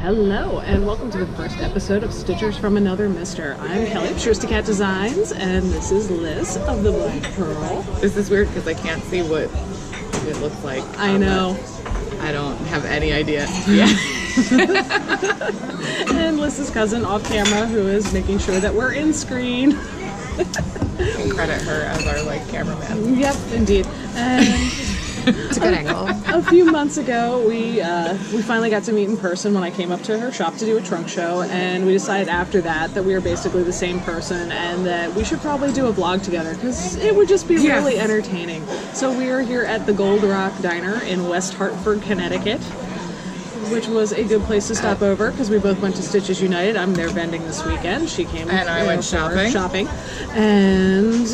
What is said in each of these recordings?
Hello, and welcome to the first episode of Stitchers from Another Mister. I'm Kelly of Cat Designs, and this is Liz of the Black Pearl. This is weird because I can't see what it looks like. I know. I don't have any idea. Yeah. And Liz's cousin off camera, who is making sure that we're in screen. Can credit her as our cameraman. Yep, indeed. And it's a good angle. A few months ago, we finally got to meet in person when I came up to her shop to do a trunk show, and we decided after that we were basically the same person and that we should probably do a vlog together because it would just be really entertaining. So we are here at the Gold Rock Diner in West Hartford, Connecticut, which was a good place to stop over because we both went to Stitches United. I'm there vending this weekend. She came and I went shopping. And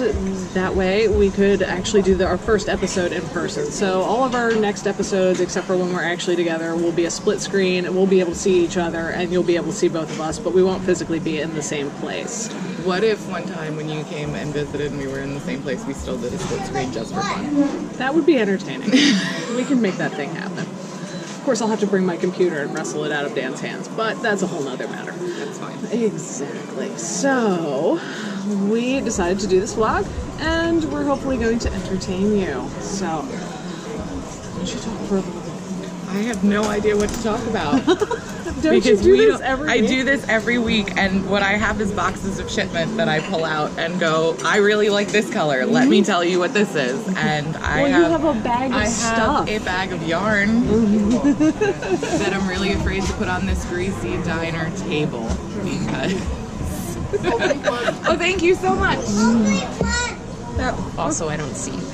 that way we could actually do our first episode in person. So all of our next episodes, except for when we're actually together, will be a split screen. We'll be able to see each other and you'll be able to see both of us, but we won't physically be in the same place. What if one time when you came and visited and we were in the same place, we still did a split screen just for fun? That would be entertaining. We can make that thing happen. Of course, I'll have to bring my computer and wrestle it out of Dan's hands, but that's a whole nother matter. That's fine. Exactly. So, we decided to do this vlog, and we're hopefully going to entertain you. So, why don't you talk for a little bit? I have no idea what to talk about. Don't you do this every week? I do this every week, and what I have is boxes of shipment that I pull out and go, I really like this color. Let me tell you what this is. And you have a bag of stuff. I have a bag of yarn that I'm really afraid to put on this greasy diner table because... Oh, thank you so much. Also, I don't see you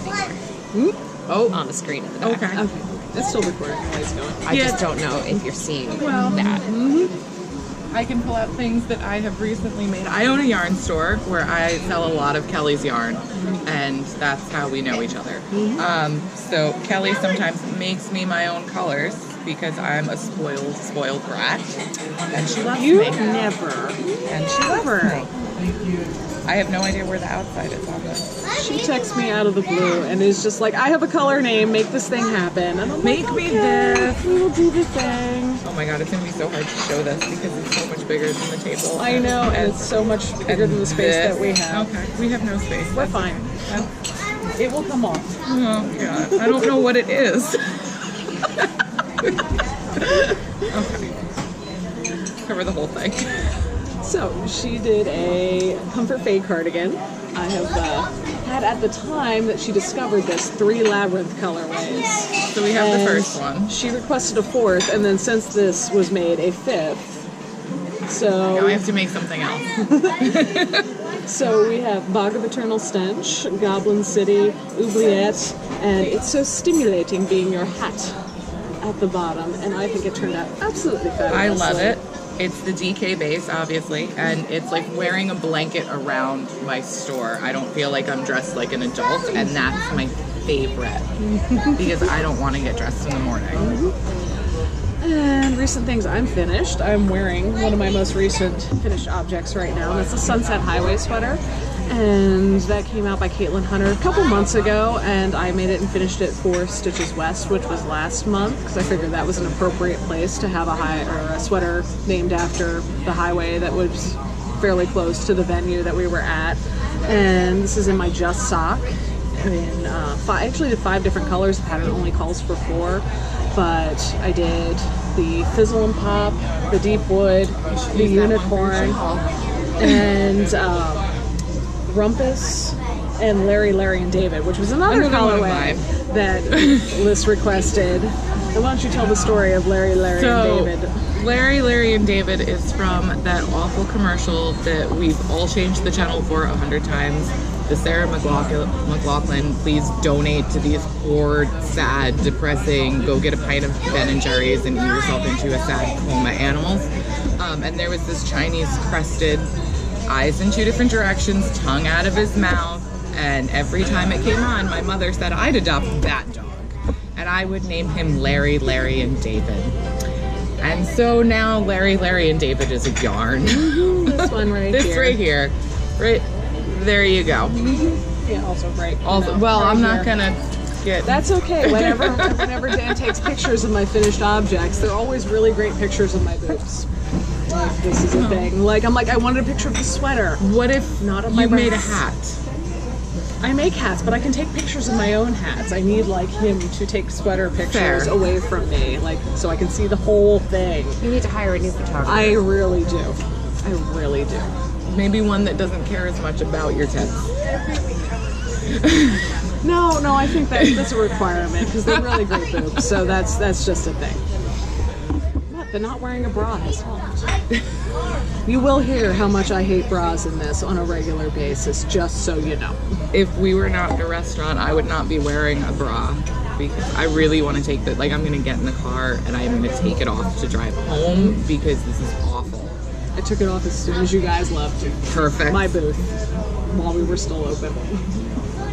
anymore on the screen in the back. Okay. It's still recording. It's going. I just don't know if you're seeing that. I can pull out things that I have recently made. I own a yarn store where I sell a lot of Kelly's yarn, and that's how we know each other. So Kelly sometimes makes me my own colors because I'm a spoiled brat, and she loves me. Never. And she loves me. I have no idea where the outside is on this. She texts me out of the blue and is just like, I have a color name, make this thing happen. And I'm Make me this. We will do the thing. Oh my god, it's going to be so hard to show this because it's so much bigger than the table. I know, and it's so much bigger than the space that we have. Okay, we have no space. We're fine. It will come off. Oh god, I don't know what it is. Okay. Cover the whole thing. So, she did a Comfort Fade cardigan. I have had at the time that she discovered this 3 labyrinth colorways. So we have the first one. She requested a 4th, and then since this was made, a 5th. So now I have to make something else. So we have Bog of Eternal Stench, Goblin City, Oubliette, and It's So Stimulating being your hat at the bottom. And I think it turned out absolutely fabulous. I love it. It's the DK base, obviously, and it's like wearing a blanket around my store. I don't feel like I'm dressed like an adult, and that's my favorite because I don't want to get dressed in the morning. And recent things I'm finished. I'm wearing one of my most recent finished objects right now, and that's a Sunset Highway sweater. And that came out by Caitlin Hunter a couple months ago, and I made it and finished it for Stitches West, which was last month, because I figured that was an appropriate place to have a sweater named after the highway that was fairly close to the venue that we were at. And this is in my Just sock. I actually did 5 different colors. The pattern only calls for 4, but I did the Fizzle and Pop, the Deep Wood, the Unicorn, and Rumpus, and Larry, and David, which was another colorway that Liz requested. So why don't you tell the story of Larry, and David? Larry, and David is from that awful commercial that we've all changed the channel for 100 times. The Sarah McLachlan, please donate to these poor, sad, depressing, go get a pint of Ben & Jerry's and eat yourself into a sad coma animals. And there was this Chinese crested, eyes in 2 different directions, tongue out of his mouth, and every time it came on, my mother said I'd adopt that dog, and I would name him Larry, and David. And so now Larry, and David is a yarn. This one right here. This right here. Right there you go. Yeah, also right. Also, well, I'm not gonna get. That's okay. Whenever Dan takes pictures of my finished objects, they're always really great pictures of my boobs. Like, this is a thing. Like, I'm like, I wanted a picture of the sweater. What if Not of my you made a breasts. hat? I make hats, but I can take pictures of my own hats. I need like him to take sweater pictures Fair. away from me, like so I can see the whole thing. You need to hire a new photographer. I really do. I really do. Maybe one that doesn't care as much about your tits. No, I think that's a requirement because they're really great boobs. So that's just a thing. What? The not wearing a bra has helped. You will hear how much I hate bras in this on a regular basis, just so you know. If we were not at a restaurant, I would not be wearing a bra because I really want to take the, like, I'm going to get in the car and I'm going to take it off to drive home because this is awful. I took it off as soon as you guys left Perfect. my booth while we were still open.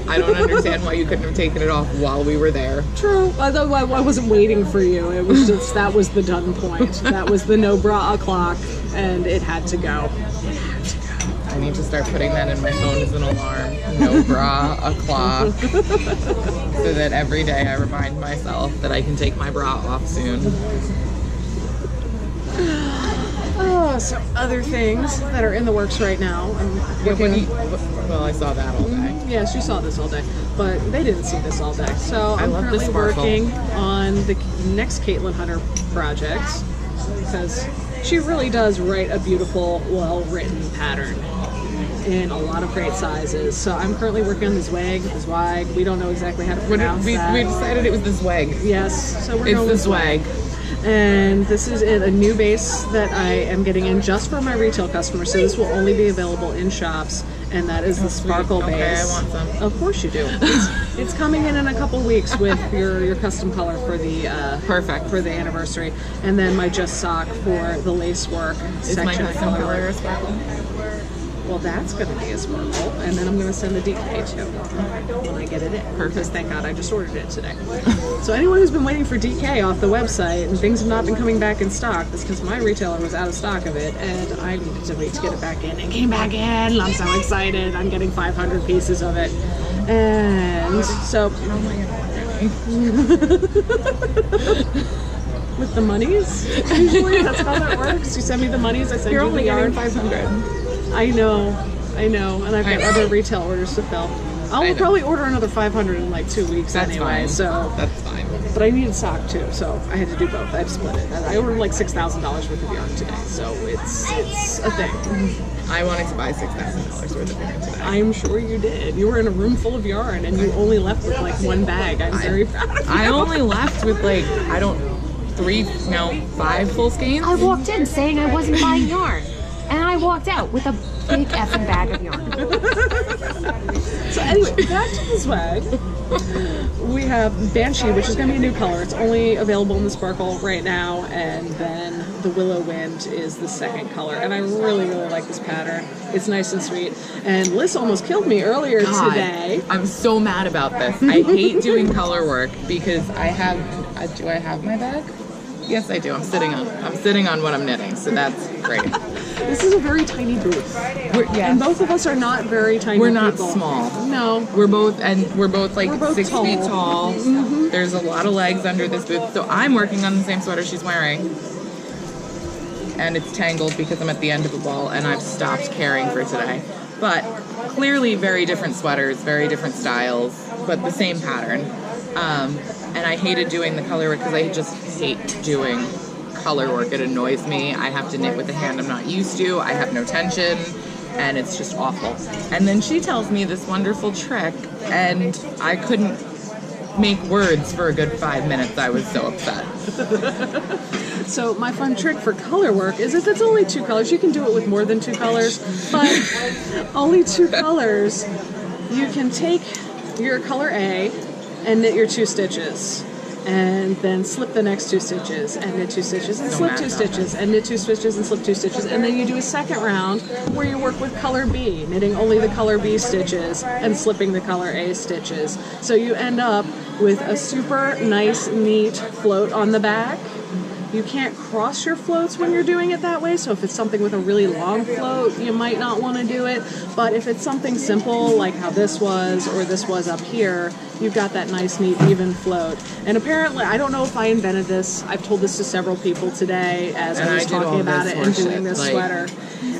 I don't understand why you couldn't have taken it off while we were there. True. Although I wasn't waiting for you. It was just, that was the done point. That was the no bra o'clock, and it had to go. It had to go. I need to start putting that in my phone as an alarm. No bra o'clock. So that every day I remind myself that I can take my bra off soon. Oh, so other things that are in the works right now. I'm working. Well, I saw that all day. Yes, you saw this all day, but they didn't see this all day. So I'm love the currently sparkle. working on the next Caitlin Hunter project because she really does write a beautiful, well-written pattern in a lot of great sizes. So I'm currently working on the Zwag. We don't know exactly how to pronounce We that. decided it was the swag. Yes, so we're It's going the with swag. And this is a new base that I am getting in just for my retail customers. So this will only be available in shops, and that is the Sparkle Okay, base. I want some. Of course you do. It's coming in a couple weeks with your custom color for the Perfect. for the anniversary, and then my just sock for the lace work Is my section of custom color. color a sparkle? Well, that's going to be a sparkle, and then I'm going to send the DK too when I get it in. Because thank God I just ordered it today. So anyone who's been waiting for DK off the website and things have not been coming back in stock, it's because my retailer was out of stock of it, and I needed to wait to get it back in. It came back in. I'm so excited. I'm getting 500 pieces of it, and so How am I gonna with the monies, usually that's how that works. You send me the monies, I send You're you only the yarn. getting 500. I know, and I've got I know. other retail orders to fill. I I'll know. probably order another 500 in like 2 weeks That's anyway. fine. So, That's fine. but I needed stock too, so I had to do both. I had to split it. I ordered like $6,000 worth of yarn today, so it's a thing. I wanted to buy $6,000 worth of yarn today. I'm sure you did. You were in a room full of yarn, and you only left with like one bag. I'm very proud of you. I only left with like 5 full skeins. I walked in saying I wasn't buying yarn, and I walked out with a big effing bag of yarn. So anyway, back to the swag. We have Banshee, which is going to be a new color. It's only available in the Sparkle right now, and then the Willow Wind is the second color. And I really, really like this pattern. It's nice and sweet. And Liz almost killed me earlier God, today. I'm so mad about this. I hate doing color work because I have. Do I have my bag? Yes, I do. I'm sitting on what I'm knitting, so that's great. This is a very tiny booth. Yeah. And both of us are not very tiny We're not people. small. No. We're both like We're both 6 feet tall. tall. There's a lot of legs under this booth. So I'm working on the same sweater she's wearing. And it's tangled because I'm at the end of the wall and I've stopped caring for today. But clearly very different sweaters, very different styles, but the same pattern. And I hated doing the color work because I just hate doing color work. It annoys me. I have to knit with a hand I'm not used to. I have no tension, and it's just awful. And then she tells me this wonderful trick, and I couldn't make words for a good 5 minutes. I was so upset. So my fun trick for color work is if it's only 2 colors, you can do it with more than 2 colors, but only 2 colors, you can take your color A and knit your 2 stitches. And then slip the next 2 stitches and knit 2 stitches and So slip mad 2 about stitches and knit 2 stitches and slip 2 stitches, and then you do a second round where you work with color B, knitting only the color B stitches and slipping the color A stitches. So you end up with a super nice, neat float on the back You can't cross your floats when you're doing it that way, so if it's something with a really long float, you might not want to do it. But if it's something simple, like how this was, or this was up here, you've got that nice, neat, even float. And apparently, I don't know if I invented this. I've told this to several people today as I was talking about it and doing this sweater.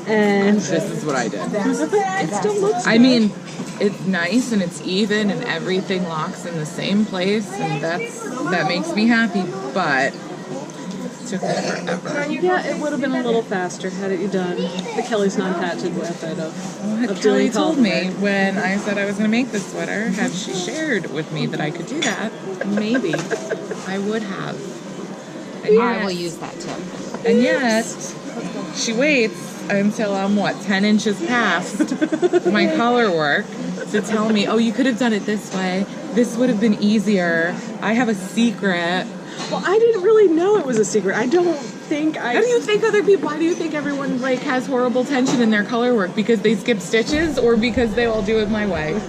And this is what I did. it still looks I good. mean, it's nice and it's even and everything locks in the same place, and that makes me happy, but it took me forever. Yeah, it would have been a little faster had it done the Kelly's non-patented method of Kelly doing told me cultivar. when I said I was going to make this sweater, had she shared with me that I could do that, maybe I would have. And I yet, will use that tip. and yet she waits until I'm 10 inches past my color work to tell me, oh, you could have done it this way. This would have been easier. I have a secret. Well, I didn't really know it was a secret. I don't think How do you think other people, why do you think everyone has horrible tension in their color work? Because they skip stitches or because they all do it my way?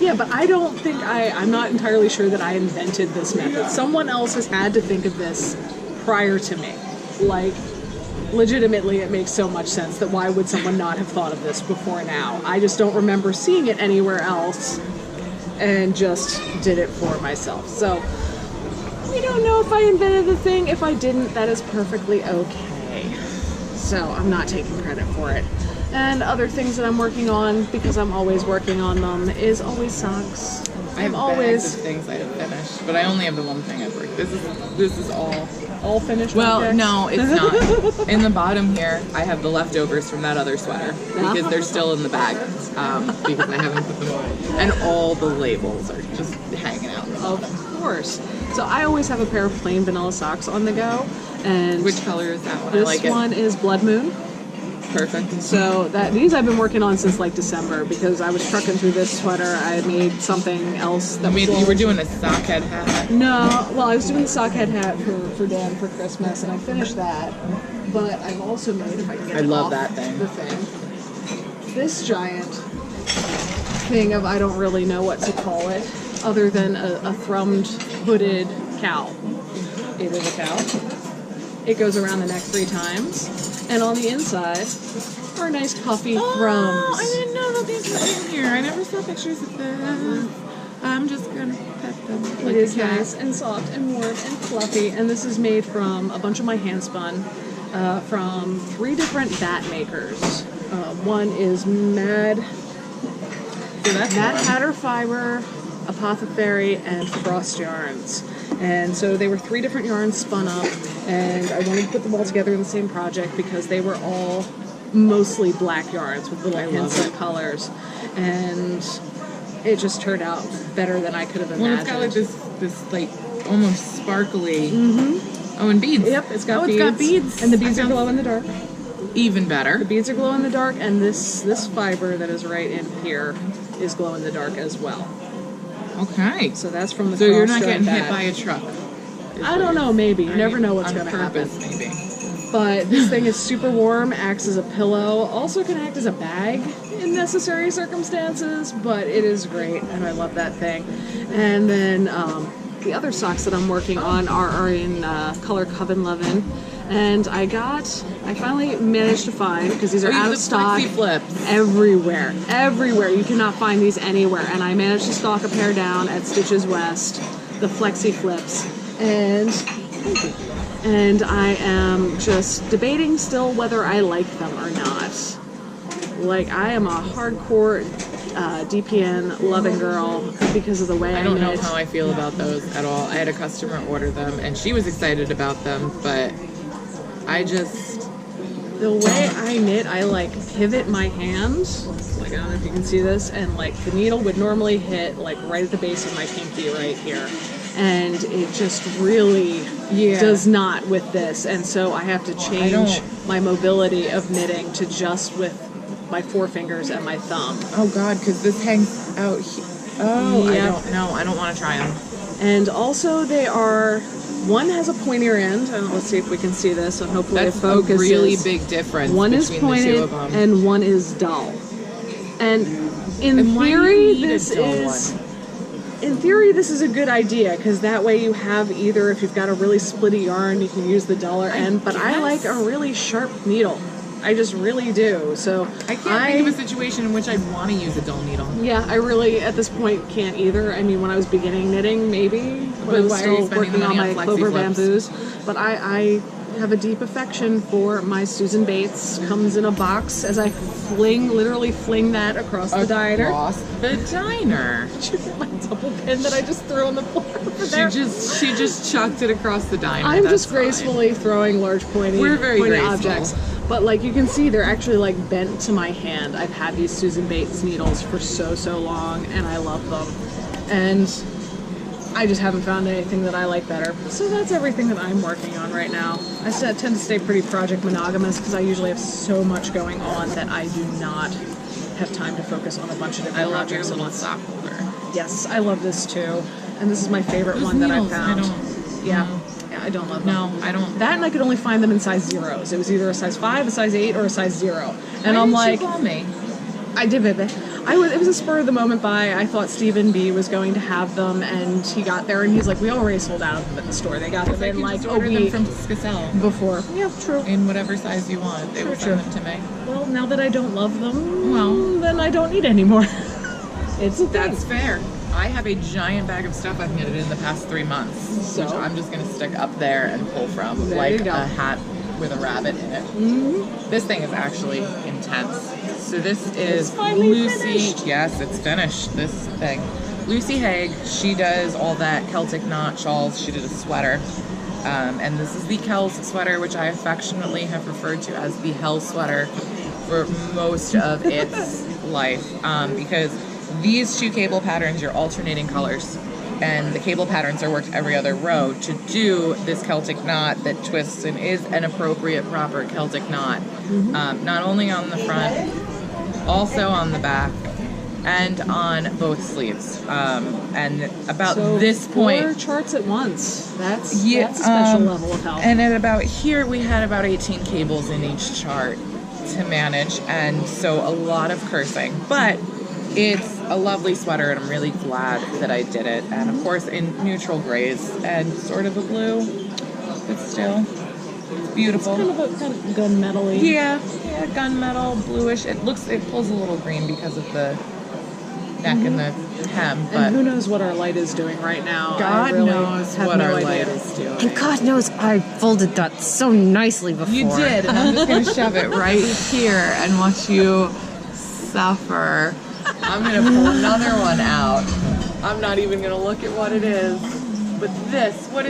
Yeah, but I don't think I'm not entirely sure that I invented this method. Someone else has had to think of this prior to me. Like, legitimately, it makes so much sense that why would someone not have thought of this before now? I just don't remember seeing it anywhere else and just did it for myself. So, I don't know if I invented the thing. If I didn't, that is perfectly okay. So, I'm not taking credit for it. And other things that I'm working on, because I'm always working on them, is always socks. I have always bags of things I have finished, but I only have the one thing I've worked. This is all finished. Well, objects. no, it's not. In the bottom here, I have the leftovers from that other sweater because they're still in the bag because I haven't put them on. And all the labels are just hanging out. Of course. So I always have a pair of plain vanilla socks on the go. And Which color is that one? I this like it. one is Blood Moon. Perfect. So these I've been working on since like December because I was trucking through this sweater. I had made something else that was You were doing a sockhead hat. No, well, I was doing the sockhead hat for Dan for Christmas, and I finished that. But I've also made, if I can get I it love off that thing. the thing, this giant thing of I don't really know what to call it, other than a thrummed hooded cow. It is a cow. It goes around the neck 3 times, and on the inside are nice puffy Oh, thrums. I didn't know that these were in here. I never saw pictures of them. I'm just gonna pet them. It is nice and soft and warm and fluffy, and this is made from a bunch of my hand spun from 3 different bat makers. One is Mad Hatter Fiber, Apothecary, and Frost Yarns. And so they were 3 different yarns spun up, and I wanted to put them all together in the same project because they were all mostly black yarns with little hints of colors. And it just turned out better than I could have imagined. Well, it's got like this like almost sparkly. Mm-hmm. Oh, and beads. Yep, it's got beads. It's got beads. And the beads are glow in the dark. Even better. The beads are glow in the dark, and this fiber that is right in here is glow in the dark as well. Okay. So that's from the So you're Frost not getting Yarn hit bat. by a truck. I don't know, maybe. You never know what's on going to happen. purpose, maybe. But this thing is super warm, acts as a pillow, also can act as a bag in necessary circumstances, but it is great, and I love that thing. And then the other socks that I'm working on are in color Coven Lovin'. And I finally managed to find, because these are out of stock Flexi flips. everywhere. Everywhere. You cannot find these anywhere. And I managed to stock a pair down at Stitches West, the Flexi Flips. And I am just debating still whether I like them or not. Like, I am a hardcore DPN loving girl because of the way I I don't know knit. how I feel about those at all. I had a customer order them, and she was excited about them, but I just... The way I knit, I like pivot my hand. Like, I don't know if you can see this, and like the needle would normally hit like right at the base of my pinky right here. And it just really does not with this. And so I have to change my mobility of knitting to just with my forefingers and my thumb. Oh God, because this hangs out here. Oh, Yep. I don't know. I don't want to try them. And also they are, one has a pointier end, and let's see if we can see this, and hopefully That's it focuses. a really big difference One is between pointed the two of them. and one is dull. And in And why do you theory, need a this dull is... one? in theory, this is a good idea because that way you have either, if you've got a really splitty yarn, you can use the duller end, but I like a really sharp needle. I just really do. So I can't think of a situation in which I'd want to use a dull needle. Yeah, I really, at this point, can't either. I mean, when I was beginning knitting, maybe, when I was Why are you still spending working on money my on Clover Flexi Flips? bamboos. But I have a deep affection for my Susan Bates. Comes in a box as I literally fling that across the diner. Across the diner. My double pin that I just threw on the floor over there. She just chucked it across the diner. I'm That's just gracefully throwing large pointy We're very graceful. objects. But like you can see, they're actually like bent to my hand. I've had these Susan Bates needles for so long, and I love them. And I just haven't found anything that I like better. So that's everything that I'm working on right now. I tend to stay pretty project monogamous because I usually have so much going on that I do not have time to focus on a bunch of I different love your projects at little once. sock holder. Yes, I love this too. And this is my favorite Those one that I needles, found. Yeah, I don't love them. No, I don't. That, and I could only find them in size zeros. It was either a size 5, a size 8, or a size 0. And Why I'm didn't like, you call me? I did, baby. It was a spur of the moment buy. I thought Stephen B was going to have them, and he got there, and he's like, we already sold out of them at the store. They got them I in can like just a order them week from Skacel before. Yeah, true. in whatever size you want. They will True. send them to me. Well, now that I don't love them, Well. then I don't need any more. It's a thing. That's fair. I have a giant bag of stuff I've knitted in the past 3 months, So? which I'm just going to stick up there and pull from, There like you go. a hat with a rabbit in it. Mm-hmm. This thing is actually intense. So this is It's finally Lucy. finished. Yes, it's finished. This thing. Lucy Haig. She does all that Celtic knot shawls. She did a sweater. And this is the Kells sweater, which I affectionately have referred to as the Hell sweater for most of its life, because these 2 cable patterns, you're alternating colors, and the cable patterns are worked every other row to do this Celtic knot that twists and is an appropriate, proper Celtic knot, not only on the front, also on the back, and on both sleeves. And about So this 4 point, charts at once. That's yeah, a special level of help. and at about here, we had about 18 cables in each chart to manage, and so a lot of cursing. But it's a lovely sweater, and I'm really glad that I did it. And of course, in neutral grays and sort of a blue, but still, it's beautiful. Kind of gunmetal-y. Yeah, gunmetal, bluish. It pulls a little green because of the neck and the hem, but And who knows what our light is doing right now. I God really knows have what no our idea. light is doing. And God knows I folded that so nicely before. You did, and I'm just going to shove it right here and watch you suffer. I'm going to pull another one out. I'm not even going to look at what it is. But this, what is